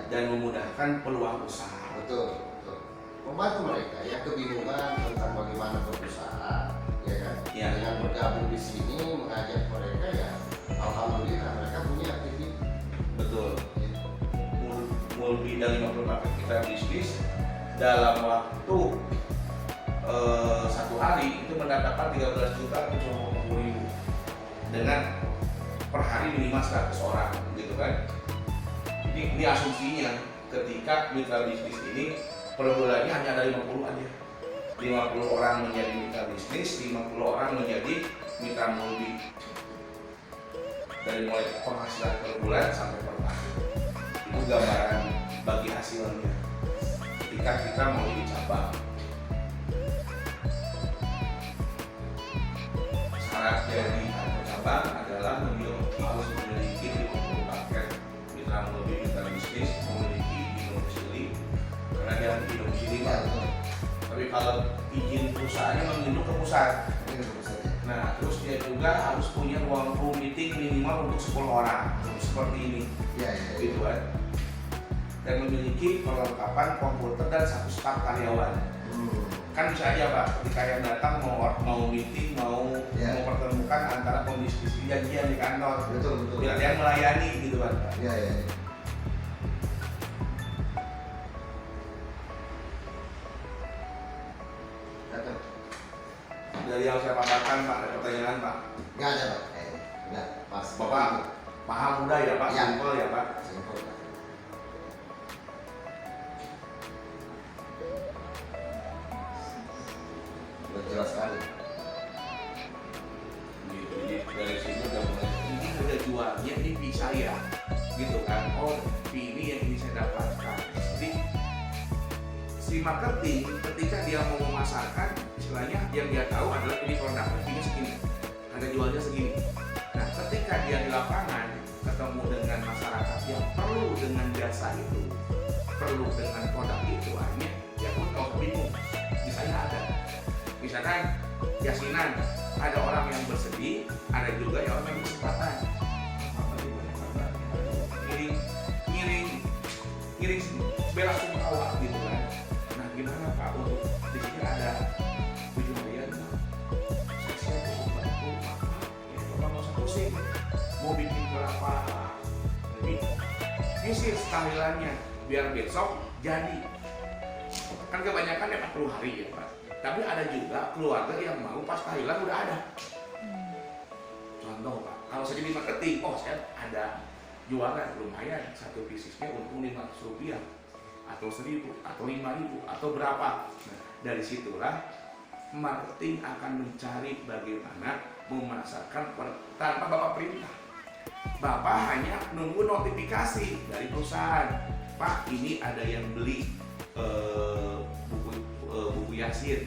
dan memudahkan peluang usaha. Betul, betul. Membantu mereka yang kebingungan tentang bagaimana berusaha, ya kan? Ya. Dengan bergabung di sini mengajak mereka ya, alhamdulillah mereka punya aktivitas. Betul. Lebih dari 50 paket kita bisnis dalam waktu satu hari itu mendapatkan 13 juta ke 50 ribu dengan per hari minimal 100 orang gitu kan. Ini asumsinya ketika mitra bisnis ini per bulannya hanya ada 50 aja. 50 orang menjadi mitra bisnis, 50 orang menjadi mitra multi. Dari mulai penghasilan per bulan sampai per tahun. Itu gambaran bagi hasilnya ketika kita mau jadi cabang. Syarat dari cabang adalah harus memiliki 50 paket mitra multi, mitra bisnis, memiliki domisili karena dia di domisili Pak. Tapi kalau izin perusahaannya menginduk ke pusat. Nah, terus dia juga harus punya ruang meeting minimal untuk 10 orang seperti ini, gitu kan. Dan memiliki perlengkapan komputer dan 1 staf karyawan. Kan bisa aja Pak, ketika yang datang mau meeting, mau mempertemukan antara pembisnis janjian di kantor. Betul. Biar dia melayani gitu kan Pak. Iya. Dari yang saya paparkan Pak, ada pertanyaan Pak? Nggak ada Pak. Nggak, pas. Bapak paham mudah ya Pak, Ya. simpel ya Pak? Simpel Pak. Sudah jelas sekali. Gitu. Jadi dari sini udah mulai ini udah jualnya ini bisa ya, gitu kan? Oh ini yang ini saya dapatkan. Jadi si marketing ketika dia mau memasarkan, istilahnya yang dia tahu adalah ini produknya ini segini, harga jualnya segini. Nah ketika dia di lapangan ketemu dengan masyarakat yang perlu dengan jasa itu, perlu dengan produk itu, akhirnya dia pun kalau bingung. Misalnya ada, misalkan yasinan, ada orang yang bersedih, ada juga yang orang yang berkesempatan. Ngiring bela sungkawa gitu kan. Nah gimana Pak untuk di sini ada tujuh harian, saya siap untuk bantu Bapak, ya Bapak nggak usah pusing, mau bikin berapa, lebih isi tahlilannya biar besok jadi. Kan kebanyakan ya 40 hari ya Pak. Tapi ada juga keluarga yang mau pas tahlilan udah ada. Contoh Pak, kalau saya jadi marketing, oh saya ada jualan lumayan, satu bisnisnya untung 500 rupiah atau 1000 atau 5000 atau berapa. Nah, dari situlah marketing akan mencari bagaimana memasarkan tanpa Bapak perintah. Bapak hanya nunggu notifikasi dari perusahaan, Pak ini ada yang beli buku Yasin.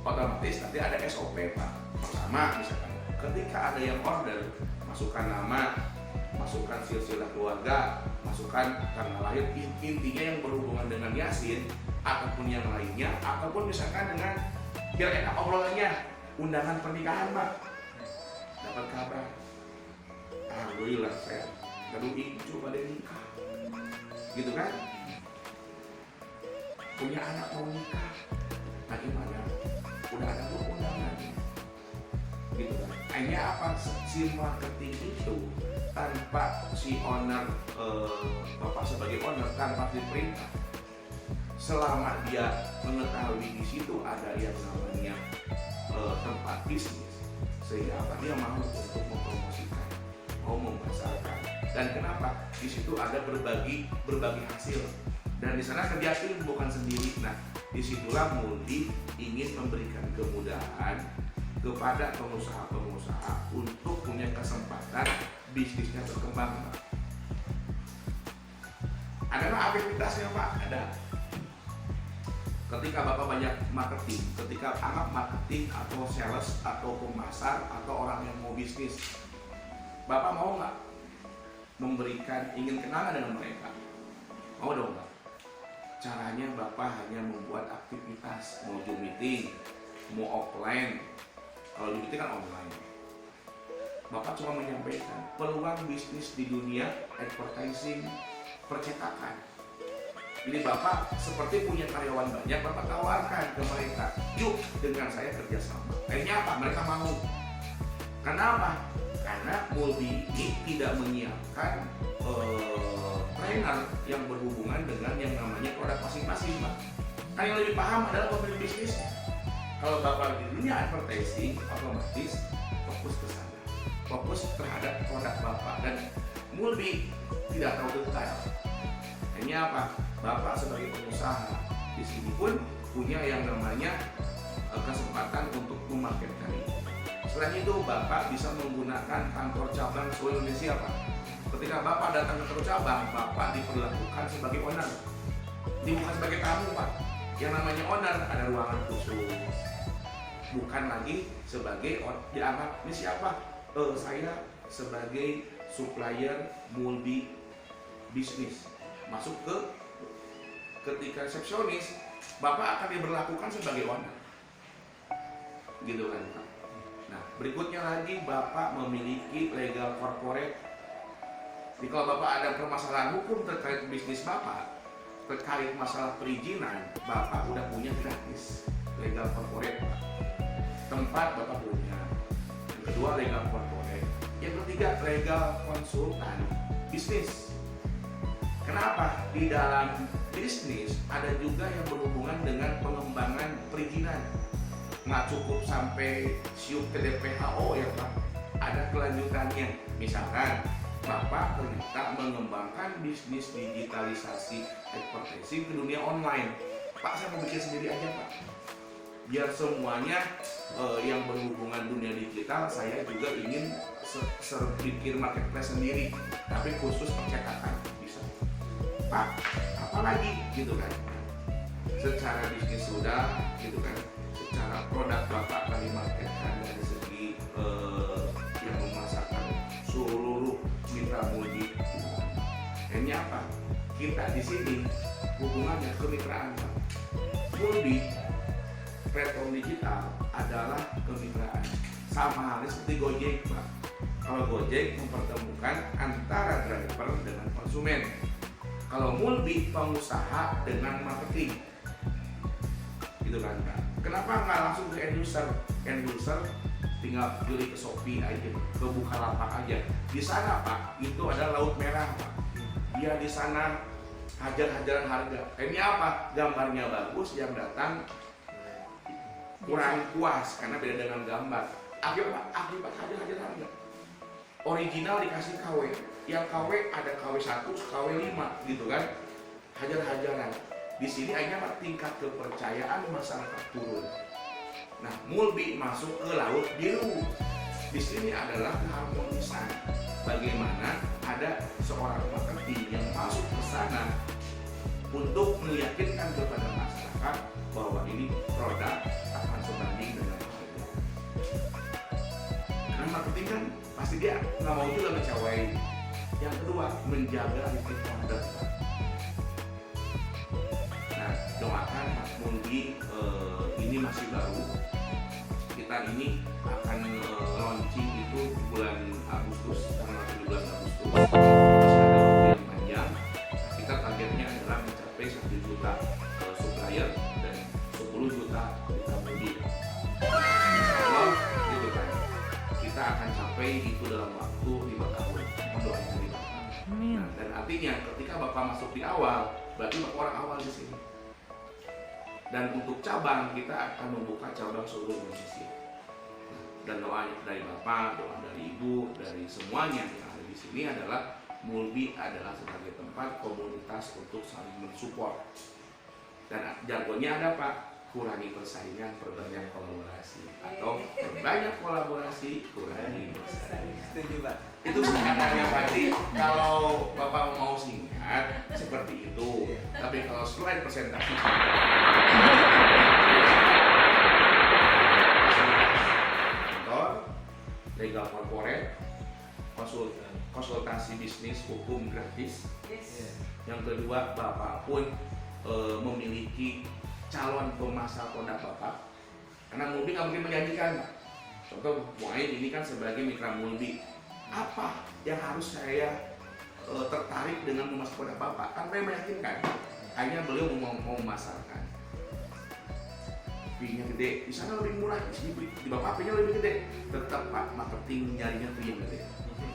Otomatis nanti ada SOP Pak. Pertama misalkan ketika ada yang order, masukkan nama, masukkan silsilah keluarga, masukkan tanggal lahir, intinya yang berhubungan dengan Yasin ataupun yang lainnya, ataupun misalkan dengan biar enak obrolannya, undangan pernikahan Pak. Dapat kabar, alhamdulillah saya gaduh hijau pada nikah, gitu kan? Punya anak mau nikah, nah gimana? Udah ada belum undangannya, gitu kan? Akhirnya apa? Si marketing itu tanpa si owner, Bapak sebagai owner tanpa diperintah, selama dia mengetahui di situ ada yang namanya tempat bisnis, sehingga apa dia mau untuk mempromosikan, mau memasarkan, dan kenapa di situ ada berbagi hasil, dan di sana kerja tim bukan sendiri. Nah disitulah Multi ingin memberikan kemudahan kepada pengusaha-pengusaha untuk punya kesempatan bisnisnya berkembang Pak. Adalah aktivitasnya Pak, ada. Ketika Bapak banyak marketing, ketika anggap marketing atau sales atau pemasar atau orang yang mau bisnis, Bapak mau nggak memberikan, ingin kenalan dengan mereka? Mau dong Pak. Caranya Bapak hanya membuat aktivitas, mau Zoom meeting, mau offline. Kalau Zoom meeting kan online. Bapak cuma menyampaikan peluang bisnis di dunia advertising, percetakan. Jadi Bapak seperti punya karyawan banyak, Bapak tawarkan ke mereka, yuk dengan saya kerjasama. Akhirnya apa? Mereka mau. Kenapa? Karena Mulbi ini tidak menyiapkan trainer yang berhubungan dengan yang namanya produk masing-masing, Pak. Kan yang lebih paham adalah pemilik bisnis. Kalau Bapak di dunia advertising, otomatis fokus ke sana, fokus terhadap produk Bapak, dan Mulbi tidak tahu detail. Akhirnya apa? Bapak sebagai pengusaha di sini pun punya yang namanya kesempatan untuk memarketkan itu. Selain itu, Bapak bisa menggunakan kantor cabang seluruh Indonesia, Pak. Ketika Bapak datang ke kantor cabang, Bapak diperlakukan sebagai owner, bukan sebagai tamu, Pak. Yang namanya owner ada ruangan khusus, bukan lagi sebagai dianggap ini siapa? Saya sebagai supplier Mulbi bisnis masuk ke ketika resepsionis, Bapak akan diberlakukan sebagai owner, gitu kan, Pak. Nah, berikutnya lagi Bapak memiliki legal corporate. Jadi kalau Bapak ada permasalahan hukum terkait bisnis Bapak, terkait masalah perizinan, Bapak udah punya gratis legal corporate, Pak. Tempat Bapak punya. Yang kedua legal corporate. Yang ketiga legal konsultan bisnis. Kenapa? Di dalam bisnis ada juga yang berhubungan dengan pengembangan perizinan. Nggak cukup sampai siup ke DPHO ya Pak, ada kelanjutannya. Misalkan Bapak ternyata mengembangkan bisnis digitalisasi advertising ke dunia online. Pak, saya mau bikin sendiri aja Pak, biar semuanya yang berhubungan dunia digital, saya juga ingin bikin marketplace sendiri, tapi khusus percetakan bisa. Pak, apalagi gitu kan? Secara bisnis sudah, gitu kan? Secara produk Bapak kami marketkan dari segi yang memasarkan seluruh mitra Mulbi. Akhirnya apa? Kita di sini hubungannya kemitraan, Pak. Mulbi platform digital adalah kemitraan. Sama halnya seperti Gojek, Pak. Kalau Gojek mempertemukan antara driver dengan konsumen. Kalau Mulbi pengusaha dengan marketing, gitu kan Pak. Kenapa nggak langsung ke end user? End user tinggal pilih ke Shopee aja, ke Bukalapak aja. Di sana Pak, itu ada laut merah Pak. Dia di sana hajar-hajaran harga. Ini apa? Gambarnya bagus, yang datang kurang puas karena beda dengan gambar. Akibat hajar-hajar harga. Original dikasih KW, yang KW ada KW 1, KW 5 gitu kan, hajar-hajaran. Di sini akhirnya tingkat kepercayaan masyarakat turun. Nah, Mulbi masuk ke laut biru. Di sini adalah keharmonisan. Bagaimana ada seorang marketing yang masuk ke sana untuk meyakinkan kepada masyarakat bahwa ini produk akan sebanding dengan harga. Karena marketing kan pasti dia nggak mau juga ngecewain. Yang kedua, menjaga repeat order. Nah, doakan Mas Mulbi, ini masih baru. Kita ini akan launching itu bulan Agustus, tanggal 17 Agustus. Masih ada waktu yang panjang. Kita targetnya adalah mencapai 1 juta supplier dan 10 juta mitra Mulbi. Kalau gitu kan, kita akan capai itu dalam waktu 5 tahun. Mendoakan dari Bapak. Nah, dan artinya ketika Bapak masuk di awal, berarti Bapak orang awal di sini. Dan untuk cabang, kita akan membuka cabang seluruh Indonesia. Dan doa dari Bapak, doa dari Ibu, dari semuanya yang ada di sini adalah Mulbi adalah sebagai tempat komunitas untuk saling mensupport. Dan jargonnya ada Pak, kurangi persaingan, perbanyak kolaborasi. Atau perbanyak kolaborasi, kurangi persaingan. Setuju Pak. Itu singkatannya pasti. Kalau Bapak mau singkat seperti itu. Tapi kalau slide presentasi kantor, legal corporate, konsultasi bisnis hukum gratis. Yang kedua, Bapak pun memiliki calon pemasar produk Bapak. Karena Mulbi nggak mungkin menjanjikan. Contoh, Muain ini kan sebagai mitra Mulbi. Apa yang harus saya tertarik dengan memasuk pada Bapak tanpa yang meyakinkan. Akhirnya beliau mau memasarkan. Fee-nya gede, di sana lebih murah, di Bapak fee-nya lebih gede. Tetap Pak, marketing nyarinya fee yang gede,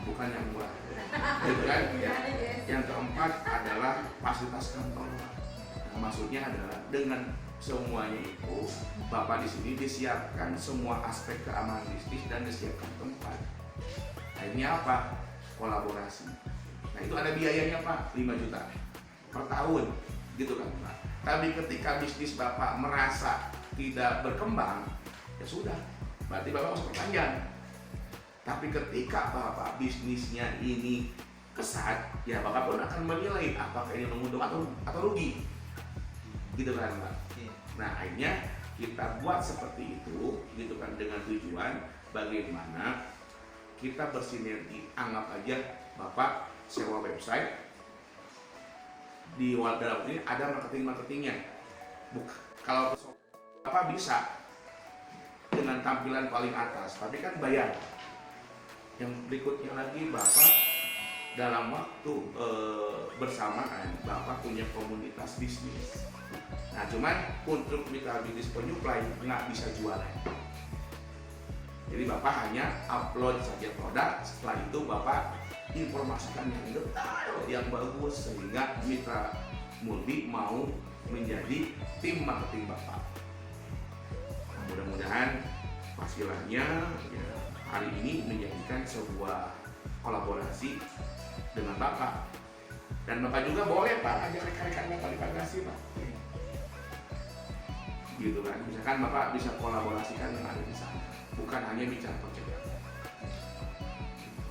bukan yang murah. Gitu kan? Yang keempat adalah fasilitas kantor. Nah, maksudnya adalah dengan semuanya itu, Bapak di sini disiapkan semua aspek keamanan bisnis dan disiapkan tempat. Akhirnya apa? Kolaborasi. Nah itu ada biayanya Pak, 5 juta per tahun, gitu kan Pak. Tapi ketika bisnis Bapak merasa tidak berkembang, ya sudah, berarti Bapak harus perpanjang. Tapi ketika Bapak bisnisnya ini pesat, ya Bapak pun akan menilai apakah ini menguntungkan atau rugi, gitu kan Pak. Nah akhirnya kita buat seperti itu, gitu kan, dengan tujuan bagaimana kita bersinergi. Anggap aja Bapak sewa website, di dalam ini ada marketingnya. Kalau Bapak bisa dengan tampilan paling atas, tapi kan bayar. Yang berikutnya lagi Bapak dalam waktu bersamaan Bapak punya komunitas bisnis. Nah cuman untuk mitra bisnis penyuplai nggak bisa jualan. Jadi Bapak hanya upload saja produk, setelah itu Bapak informasikan yang detail, yang bagus, sehingga mitra Mulbi mau menjadi tim marketing Bapak. Nah, mudah-mudahan hasilnya ya, hari ini menjadikan sebuah kolaborasi dengan Bapak. Dan Bapak juga boleh Pak ajak rekan-rekan Bapak di Bagasi Pak. Gitu kan, misalkan Bapak bisa kolaborasikan yang ada di sana, bukan hanya bicara proyek.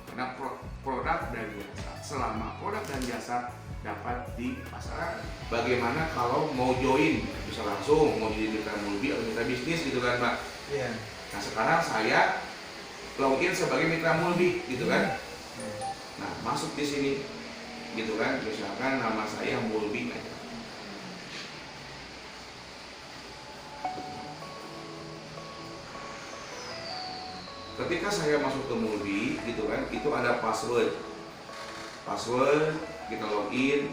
Karena produk dan jasa, selama produk dan jasa dapat di pasaran. Bagaimana kalau mau join, bisa langsung mau jadi mitra Mulbi atau mitra bisnis gitu kan Pak. Iya. Nah sekarang saya login sebagai mitra Mulbi gitu kan. Nah masuk di sini gitu kan, misalkan nama saya Mulbi aja. Ketika saya masuk ke Mulbi gitu kan, itu ada password, kita login.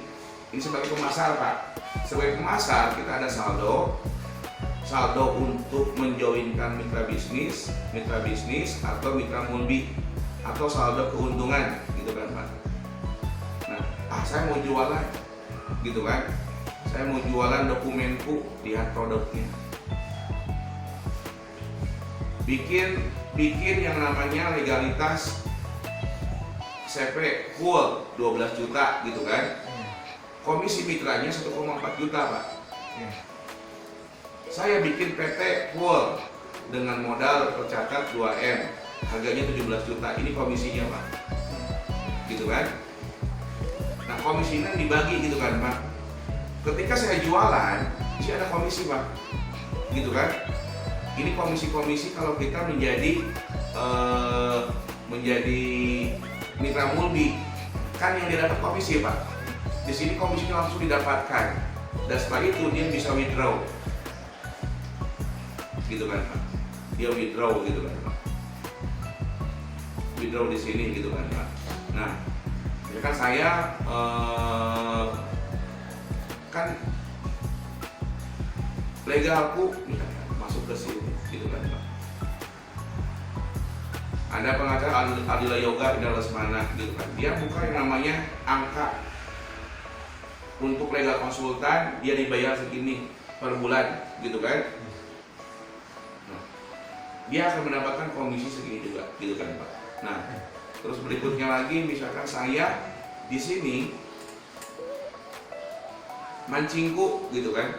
Ini sebagai pemasar Pak. Sebagai pemasar kita ada saldo untuk menjoinkan mitra bisnis atau mitra Mulbi, atau saldo keuntungan gitu kan Pak. Nah, saya mau jualan gitu kan, saya mau jualan dokumenku, lihat produknya, bikin yang namanya legalitas CP full 12 juta gitu kan. Komisi mitranya 1,4 juta Pak. Saya bikin PT full dengan modal tercatat 2M, harganya 17 juta. Ini komisinya Pak. Gitu kan. Nah komisinya dibagi gitu kan Pak. Ketika saya jualan, sih ada komisi Pak. Gitu kan. Ini komisi-komisi kalau kita menjadi mitra Mulbi, kan yang dia dapat komisi Pak. Di sini komisinya langsung didapatkan, dan setelah itu dia bisa withdraw, gitu kan Pak. Dia withdraw gitu kan Pak. Withdraw di sini gitu kan Pak. Nah, kan saya kan legalku masuk ke sini gitu kan Pak. Ada pengacara Adila Yoga Indah Lesmana gitu kan. Dia buka yang namanya angka. Untuk legal konsultan dia dibayar segini per bulan gitu kan. Nah, dia akan mendapatkan komisi segini juga gitu kan Pak. Nah, terus berikutnya lagi misalkan saya di sini mancingku gitu kan.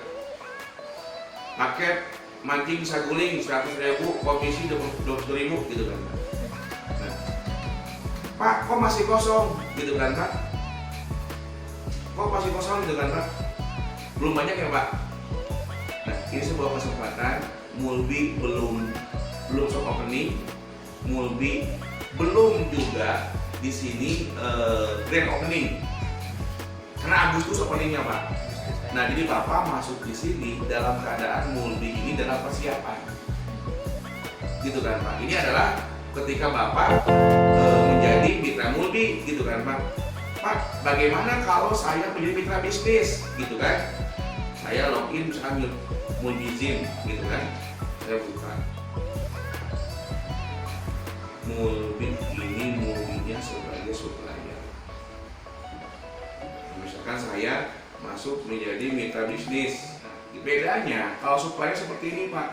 Paket mancing saguling 100.000, komisi 20.000 gitu kan Pak. Nah, Pak kok masih kosong gitu kan Pak. Kok masih kosong gitu kan Pak? Belum banyak ya Pak? Nah ini sebuah kesempatan. Mulbi belum soft opening, Mulbi belum juga di sini grand opening. Karena Agustus openingnya Pak. Nah jadi Bapak masuk di sini dalam keadaan Mulbi ini dalam persiapan. Gitu kan Pak? Ini adalah ketika Bapak menjadi mitra Mulbi gitu kan Pak. Pak, bagaimana kalau saya menjadi mitra bisnis, gitu kan? Saya login misalkan Mulbizim, gitu kan? Saya buka Mulbin, ini Mulbinnya sebagai supplier. Misalkan saya masuk menjadi mitra bisnis. Bedanya kalau supplier seperti ini Pak,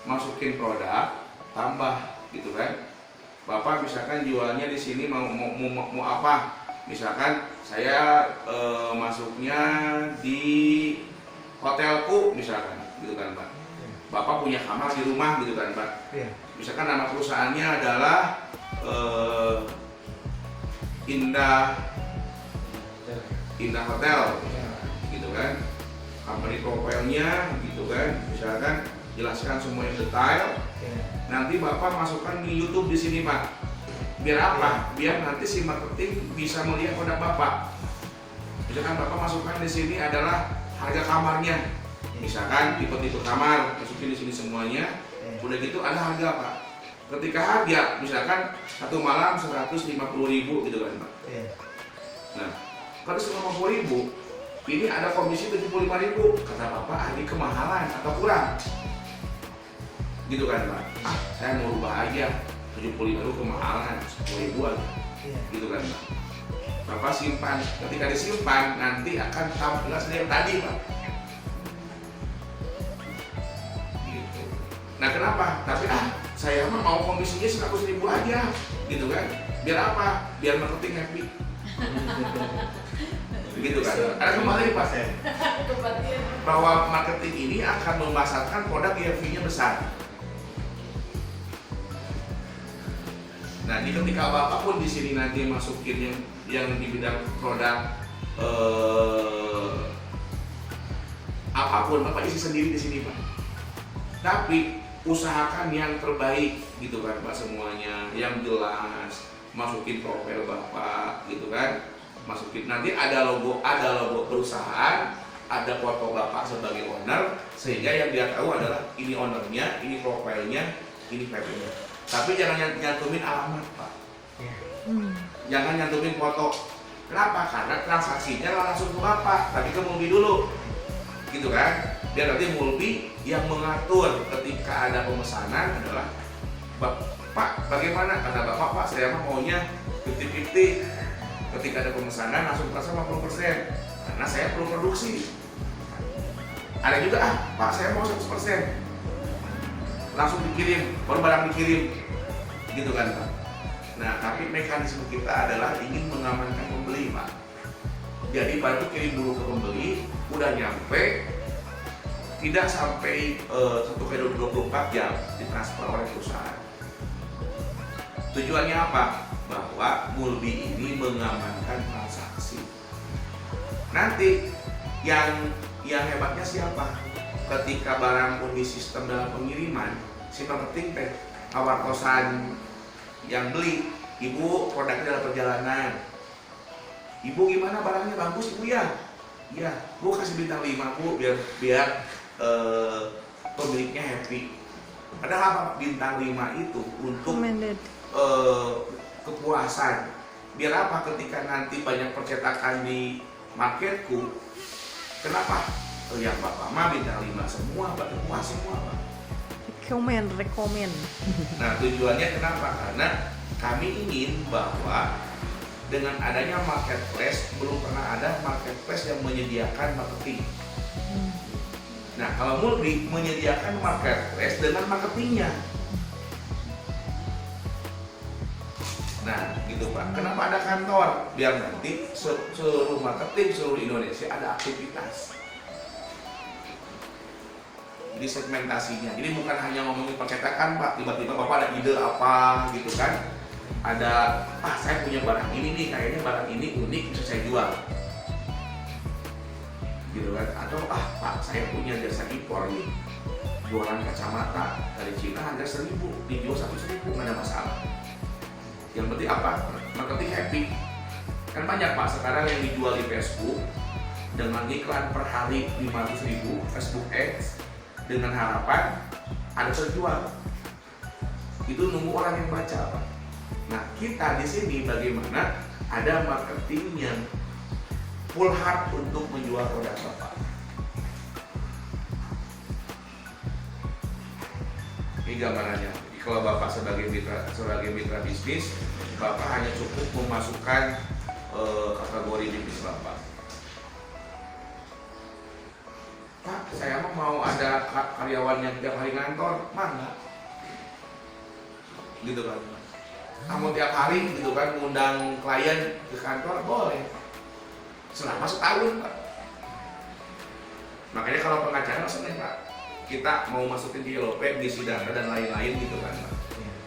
masukin produk, tambah, gitu kan? Bapak misalkan jualnya di sini mau apa? Misalkan saya masuknya di hotelku misalkan, gitu kan Pak. Bapak punya kamar di rumah, gitu kan Pak. Misalkan nama perusahaannya adalah Indah Hotel, gitu kan. Company profile-nya, gitu kan. Misalkan jelaskan semua yang detail. Nanti Bapak masukkan di YouTube di sini Pak. Biar apa? Biar nanti si marketing bisa melihat produk Bapak. Misalkan Bapak masukkan di sini adalah harga kamarnya. Misalkan tipe-tipe kamar, masukin di sini semuanya. Udah gitu ada harga Pak. Ketika harga, misalkan satu malam 150.000 gitu kan Pak. Nah, kalau 150.000, ini ada komisi 75.000. Kata Bapak, ini kemahalan atau kurang? Gitu kan Pak. Saya mau rubah aja 75.000 kemahalan, 10.000-an. Gitu kan Pak. Bapak simpan, ketika disimpan nanti akan tampil yang tadi Pak. Gitu. Nah kenapa? Tapi saya mah mau komisinya 100.000 aja, gitu kan? Biar apa? Biar marketing happy. Begitu kan? Ada kembali Pak bahwa marketing ini akan memasarkan produk yang fee-nya besar. Nah, di ketika Bapak pun di sini nanti masukin yang di bidang produk apapun Bapak isi sendiri di sini Pak. Tapi usahakan yang terbaik gitu kan Pak, semuanya yang jelas, masukin profil Bapak gitu kan. Masukin nanti ada logo perusahaan, ada foto Bapak sebagai owner, sehingga yang dia tahu adalah ini ownernya, ini profilnya, ini profilnya. Tapi jangan nyantumin alamat Pak. Jangan nyantumin foto. Kenapa? Karena transaksinya langsung ke Bapak, tapi ke Mulbi dulu, gitu kan? Biar nanti Mulbi yang mengatur ketika ada pemesanan adalah Pak, bagaimana? Kata Bapak, Pak, saya maunya 50-50. Ketika ada pemesanan langsung transfer 50%, karena saya perlu produksi. Ada juga Pak, saya mau 100%. Langsung dikirim, baru barang dikirim, gitu kan Pak. Nah, tapi mekanisme kita adalah ingin mengamankan pembeli Pak. Jadi baru kirim dulu ke pembeli, udah nyampe, tidak sampai 1x24 jam ditransfer oleh perusahaan. Tujuannya apa? Bahwa Mulbi ini mengamankan transaksi. Nanti yang hebatnya siapa? Ketika barang pun di sistem dalam pengiriman, si marketing teh kawartosan yang beli, Ibu produknya dalam perjalanan. Ibu gimana barangnya, bagus Ibu ya? Iya, Bu kasih bintang 5 Bu biar pemiliknya happy. Padahal apa? Bintang 5 itu untuk kepuasan. Biar apa? Ketika nanti banyak percetakan di marketku, kenapa? Yang Bapak mah bintang 5 semua, Bapak puas semua Pak. Rekomen. Nah tujuannya kenapa? Karena kami ingin bahwa dengan adanya marketplace, belum pernah ada marketplace yang menyediakan marketing. Nah kalau Mulbi menyediakan marketplace dengan marketingnya. Nah gitu Pak, kenapa ada kantor? Biar nanti seluruh marketing seluruh Indonesia ada aktivitas. Jadi segmentasinya, jadi bukan hanya ngomongin percetakan Pak, tiba-tiba Bapak ada ide apa gitu kan, ada saya punya barang ini nih, kayaknya barang ini unik bisa saya jual gitu kan, atau Pak saya punya jasa impor nih, jualan kacamata dari Cina harga 1.000, dijual 1.000 nggak ada masalah. Yang penting apa? Marketing happy. Kan banyak Pak sekarang yang dijual di Facebook dengan iklan per hari 500.000 Facebook Ads, dengan harapan ada terjual. Itu nunggu orang yang baca Pak. Nah kita di sini bagaimana ada marketing yang full heart untuk menjual produk Bapak. Ini gambarannya. Kalau Bapak sebagai mitra bisnis, Bapak hanya cukup memasukkan kategori bisnis Bapak. Pak, saya mau ada karyawan yang tiap hari ngantor, mana? Gitu kan. Kamu tiap hari gitu kan ngundang klien ke kantor boleh. Selama setahun, Pak. Makanya kalau pengacara langsung nih, Pak, kita mau masukin di LOP, di sidang dan lain-lain gitu kan, Pak.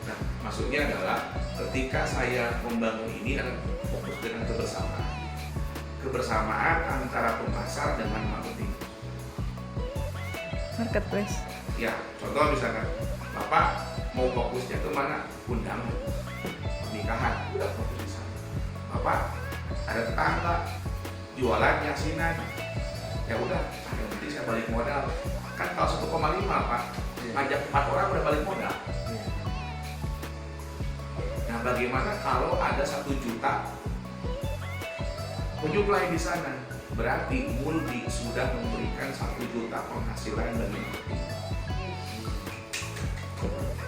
Nah, maksudnya adalah ketika saya membangun ini adalah fokus dengan kebersamaan antara pemasar dengan marketing. Marketplace. Ya, contoh misalkan Bapak mau fokusnya ke mana? Undangan, pernikahan, udah fokus di sana. Bapak ada tetangga jualan yasinan, ya udah, yang penting saya balik modal. Kan kalau 1,5 Pak, ngajak 4 orang udah balik modal. Nah, bagaimana kalau ada 1 juta penyuplai di sana? Berarti Mulbi sudah memberikan 1 juta penghasilan bagi marketing.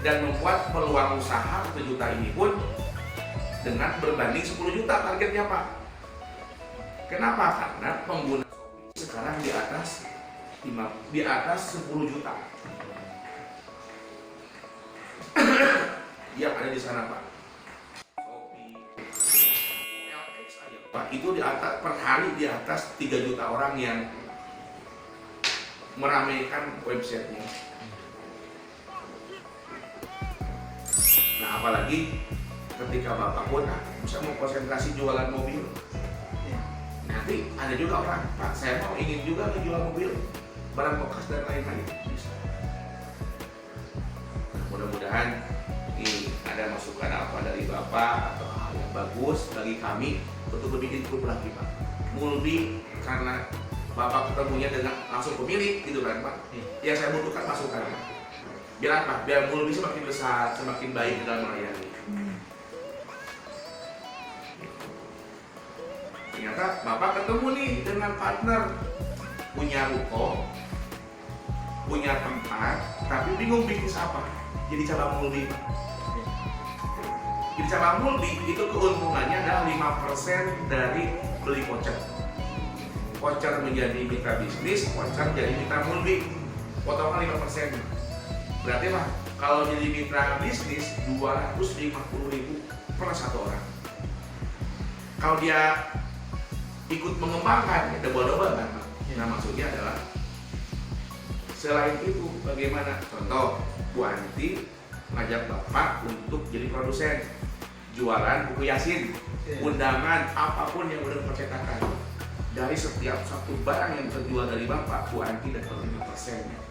Dan membuat peluang usaha 1 juta ini pun dengan berbanding 10 juta targetnya, Pak. Kenapa? Karena pengguna Shopee sekarang di atas 10 juta. Yang ada di sana, Pak. Shopee, OLX aja, Pak, itu di atas per hari di atas 3 juta orang yang meramaikan websitenya. Nah, apalagi ketika Bapak pun bisa mau konsentrasi jualan mobil. Nanti ada juga orang, Pak, saya mau ingin juga menjual mobil, barang bekas dan lain-lain. Bisa. Nah, mudah-mudahan ini ada masukan apa dari Bapak atau hal yang bagus bagi kami untuk lebih improve lagi, Pak. Mulbi karena Bapak ketemunya dengan langsung pemilik gitu kan, Pak. Yang saya butuhkan masukan, Pak. Biar apa? Biar Mulbi semakin besar, semakin baik dalam melayani. Ternyata Bapak ketemu nih dengan partner punya ruko, punya tempat, tapi bingung bisnis apa. Jadi cabang Mulbi, Pak. Jadi cabang Mulbi itu keuntungannya adalah 5% dari beli voucher. Voucher menjadi mitra bisnis, voucher jadi mitra Mulbi. Potongan 5%. Berarti Pak, kalau jadi mitra bisnis 250.000 per 1 orang. Kalau dia ikut mengembangkan, ya double-double kan, Pak. Nah, maksudnya adalah selain itu bagaimana? Contoh, Bu Anti ngajak Bapak untuk jadi produsen jualan buku Yasin, undangan, apapun yang udah percetakan. Dari setiap satu barang yang terjual dari Bapak, Bu Anti dapat 5%.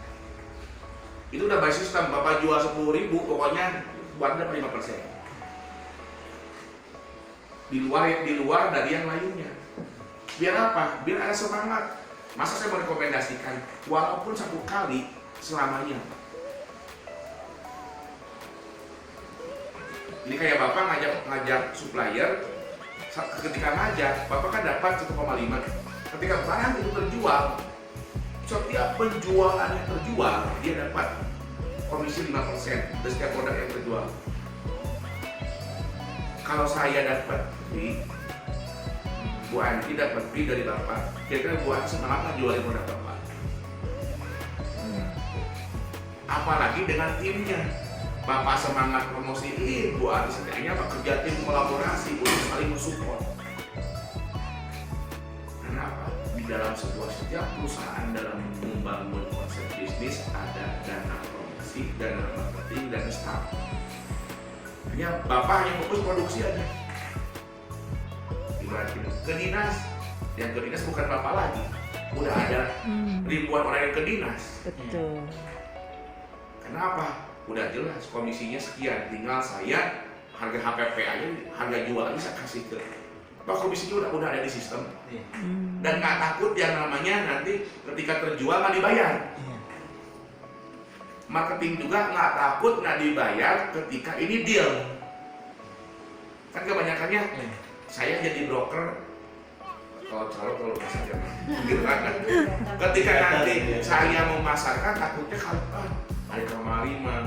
Itu udah by system, Bapak jual 10.000, pokoknya buat dapat 5%. Di luar dari yang lainnya. Biar apa? Biar ada semangat. Masa saya merekomendasikan walaupun 1 kali selamanya. Ini kayak Bapak ngajak supplier, ketika ngajak, Bapak kan dapat 1,5. Ketika barang itu terjual, setiap penjualan yang terjual, dia dapat komisi 5% dari setiap produk yang terjual. Kalau saya dapat fee, Bu Anti dapat fee dari Bapak, kira-kira Bu Anti semangat nggak jualin produk Bapak? Apalagi dengan timnya. Bapak semangat promosiin, Bu Anti setidaknya kerja tim kolaborasi untuk saling mensupport. Kenapa? Di dalam setiap perusahaan dalam membangun konsep bisnis ada dana promosi, dana marketing, dana staff. Hanya Bapak hanya fokus produksi aja. Ibaratnya ke dinas, yang ke dinas bukan Bapak lagi. Udah ada ribuan orang yang ke dinas. Betul. Kenapa? Udah jelas komisinya sekian, tinggal saya harga HPP aja, harga jualnya saya kasih ke Pak, komisinya udah ada di sistem. Dan nggak takut yang namanya nanti ketika terjual nggak dibayar. Marketing juga nggak takut nggak dibayar ketika ini deal. Kan kebanyakannya saya jadi broker kalau pasar gitu kan. Ketika nanti saya memasarkan takutnya kalau hari kemarin mah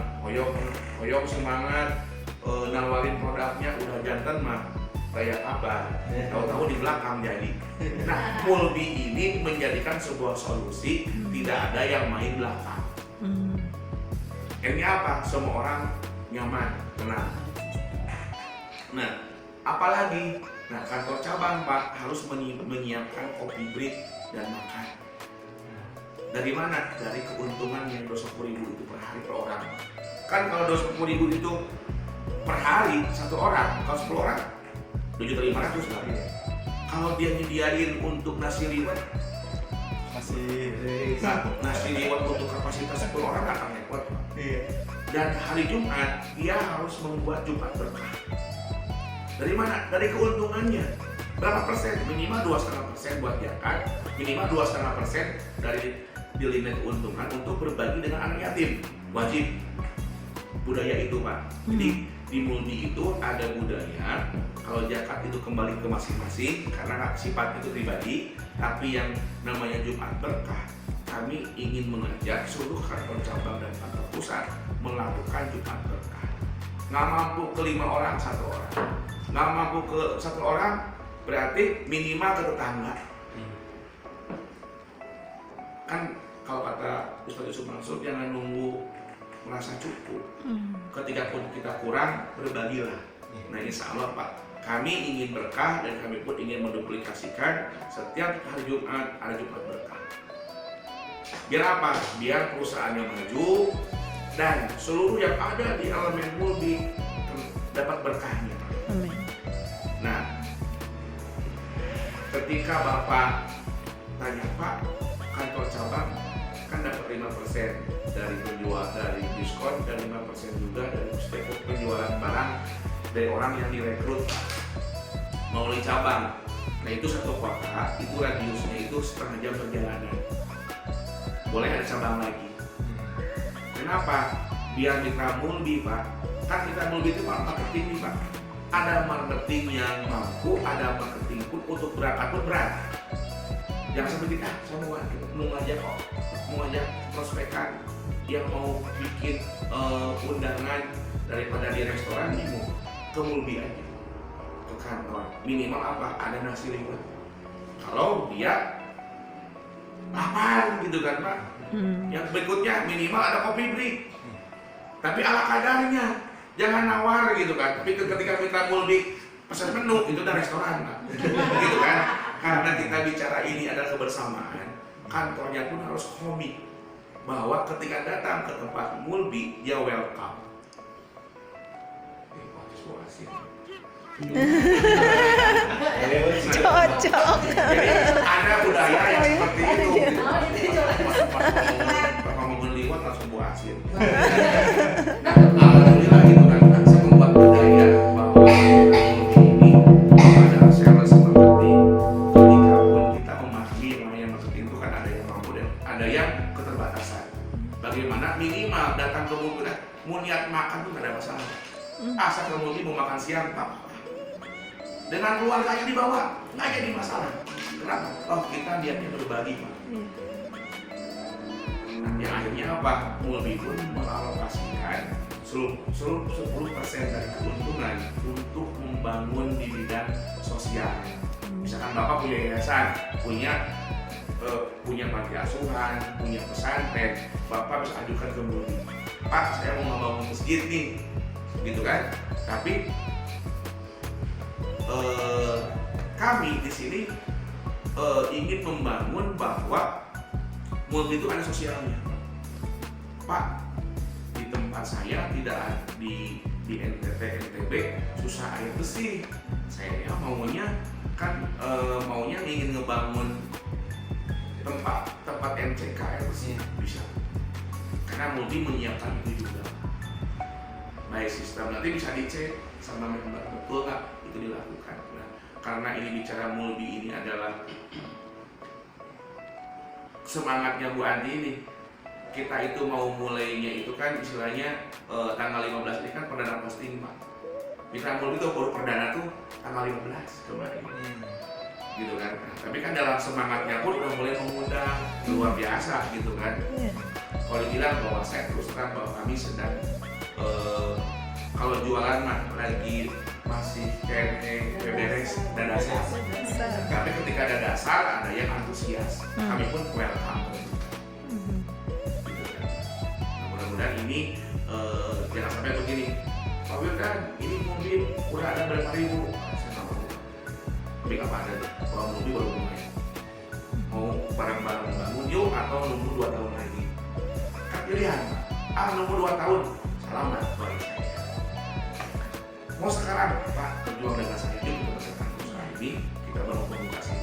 hoyong semangat nawarin produknya udah jantan mah kayak apa, tahu-tahu di belakang jadi. Nah, Mulbi ini menjadikan sebuah solusi, tidak ada yang main belakang. Ini apa? Semua orang nyaman, tenang. Nah, apalagi, nah kantor cabang Pak harus menyiapkan kopi break dan makan. Dari mana? Dari keuntungan yang 20.000 itu per hari per orang. Kan kalau 20.000 itu per hari satu orang, kalau 10 orang 7.500 lah. Kalau dia nyediain untuk nasi liwet, nasi liwet untuk kapasitas 10 orang akan repot. Dan hari Jumat dia harus membuat Jumat berkah. Dari mana? Dari keuntungannya. Berapa persen? Minimal 2,5% buat zakat, minimal 2,5% dari nilai keuntungan untuk berbagi dengan anak yatim. Wajib budaya itu Pak. Jadi di Mulbi itu ada budaya kalau zakat itu kembali ke masing-masing karena sifat itu pribadi, tapi yang namanya Jumat Berkah kami ingin mengajak seluruh kantor cabang dan kantor pusat melakukan Jumat Berkah. Nggak mampu ke 5 orang, 1 orang. Nggak mampu ke 1 orang berarti minimal ke tetangga. Kan kalau kata Ustaz Yusuf Mansur jangan nunggu merasa cukup. Ketika pun kita kurang, berbagilah. Nah insya Allah Pak, kami ingin berkah dan kami pun ingin menduplikasikan setiap hari Jumat ada Jumat berkah. Biar apa? Biar perusahaannya maju dan seluruh yang ada di elemen Mulbi dapat berkahnya. Amin. Nah, ketika Bapak tanya Pak, kantor cabang kan dapat 5% dari penjual, dari diskon, dan 5% juga dari penjualan barang dari orang yang direkrut melalui cabang. Nah itu satu kota, itu radiusnya itu setengah jam perjalanan. Boleh ada cabang lagi. Kenapa? Biar mitra Mulbi Pak. Kan mitra Mulbi itu marketing nih Pak. Ada marketing yang mampu, ada marketing pun untuk berangkat pun berat. Jangan seperti saya mau ngajak prospekan yang mau bikin undangan daripada di restoran ini ke Mulbi aja, ke kantor. Minimal apa? Ada nasi liwet. Kalau dia lapar gitu kan Pak. Yang berikutnya minimal ada kopi break. Tapi ala kadarnya, jangan nawar gitu kan. Tapi ketika kita Mulbi pesan menu itu udah restoran Pak. Gitu kan. Karena kita bicara ini adalah kebersamaan, kantornya pun harus komit bahwa ketika datang ke tempat Mulbi dia welcome. Cocok. Jadi ada budaya yang seperti itu. Bapak mau berliwat langsung buah asin. Alhamdulillah gitu kan saya membuat budaya bahwa ini adalah sales marketing. Ketika pun kita memahami namanya marketing itu kan ada yang mampu dan ada yang keterbatasan. Bagaimana minimal datang ke Mulbi mau niat makan tuh nggak ada masalah. Asal ke Mulbi mau makan siang Pak. Dengan keluarganya dibawa, nggak jadi masalah. Kenapa? Oh kita niatnya berbagi Pak. Nah, yang akhirnya apa? Mulbi pun mengalokasikan seluruh 10% dari keuntungan untuk membangun di bidang sosial. Misalkan Bapak punya yayasan, punya panti asuhan, punya pesantren, Bapak bisa ajukan ke Mulbi. Pak, saya mau membangun masjid nih, gitu kan? Tapi kami di sini ingin membangun bahwa Mulbi itu ada sosialnya. Pak, di tempat saya tidak di NTB susah air bersih. Saya maunya ingin ngebangun tempat MCK air bersih bisa. Karena Mulbi menyiapkan itu juga. Baik sistem nanti bisa dicek sama member betul nggak itu dilakukan. Nah, karena ini bicara Mulbi ini adalah semangatnya Bu Andi ini. Kita itu mau mulainya itu kan istilahnya tanggal 15 ini kan perdana posting Pak. Mitra Mulbi itu baru perdana tuh tanggal 15 coba ini. Gitu kan. Nah, tapi kan dalam semangatnya pun udah mulai mengundang luar biasa gitu kan. Iya. Kalau dibilang bahwa saya terus terang bahwa kami sedang kalau jualan mah lagi masih kayak beberes dan dasar. Tapi ketika ada dasar ada yang antusias, kami pun welcome. Mhm. Gitu kan. Nah, mudah-mudahan ini jangan sampai begini. Pak Wildan, ini mobil udah ada berapa ribu? Saya nggak mau. Tapi apa ada tuh? Kalau mobil baru mulai. Mau barang-barang bangun yuk atau nunggu 2 tahun lagi? Kan pilihan, Pak. Nunggu 2 tahun. Selamat bagi saya. Mau sekarang, Pak, berjuang dengan saya yuk kita beserta usaha ini, kita baru komunikasi.